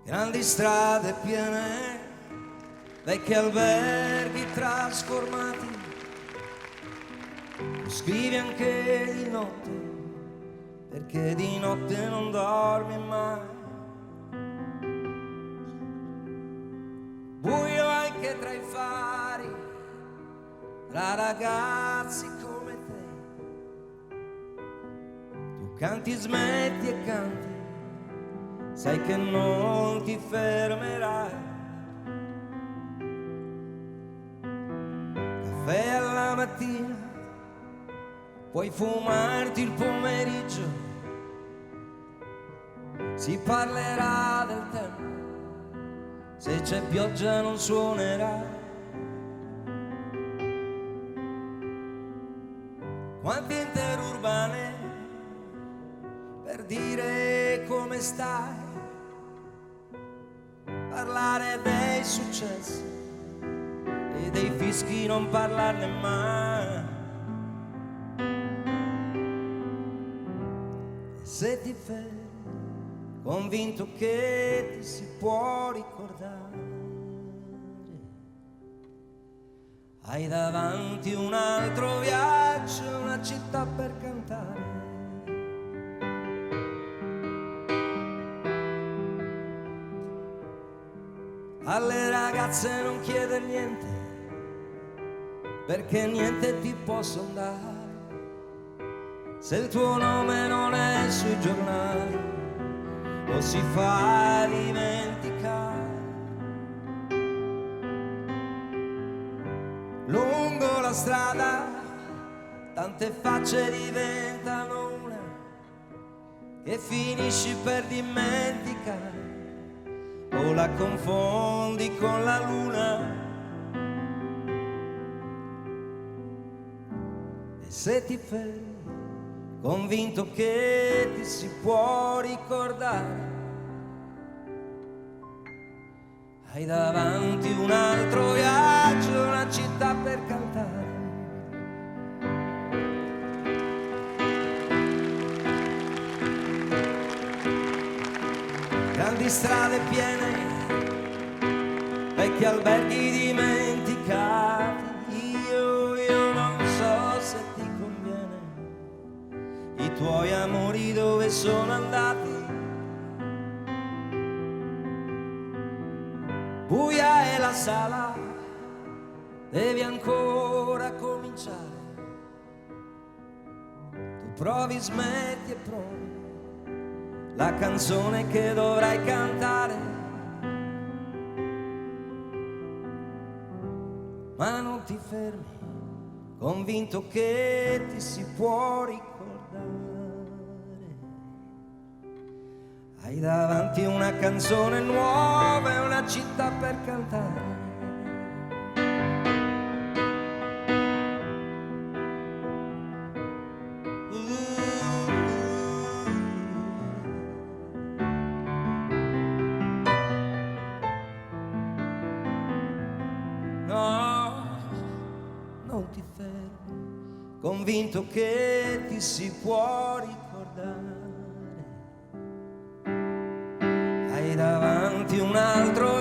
Grandi strade piene, vecchi alberghi trasformati, tu scrivi anche di notte, perché di notte non dormi mai. Buio anche tra i fari, tra ragazzi come te. Tu canti, smetti e canti, sai che non ti fermerai. Caffè alla mattina, puoi fumarti il pomeriggio, si parlerà del tempo, se c'è pioggia non suonerà. Quante interurbane per dire come stai, parlare dei successi e dei fischi, non parlarne mai. E se ti fermi, convinto che ti si può ricordare, hai davanti un altro viaggio, una città per cantare. Alle ragazze non chieder niente, perché niente ti può sondare. Se il tuo nome non è sui giornali o si fa dimenticare, lungo la strada tante facce diventano una, che finisci per dimenticare o la confondi con la luna. E se ti fermi, convinto che ti si può ricordare, hai davanti un altro viaggio, una città per cantare. Grandi strade piene, vecchi alberghi dimenticati. Io non so se ti conviene, i tuoi amori dove sono andati. Buia è la sala, devi ancora cominciare. Tu provi, smetti e provi la canzone che dovrai cantare, ma non ti fermi, convinto che ti si può ricordare. Hai davanti una canzone nuova e una città per cantare. Non ti fermi, convinto che ti si può ricordare. Hai davanti un altro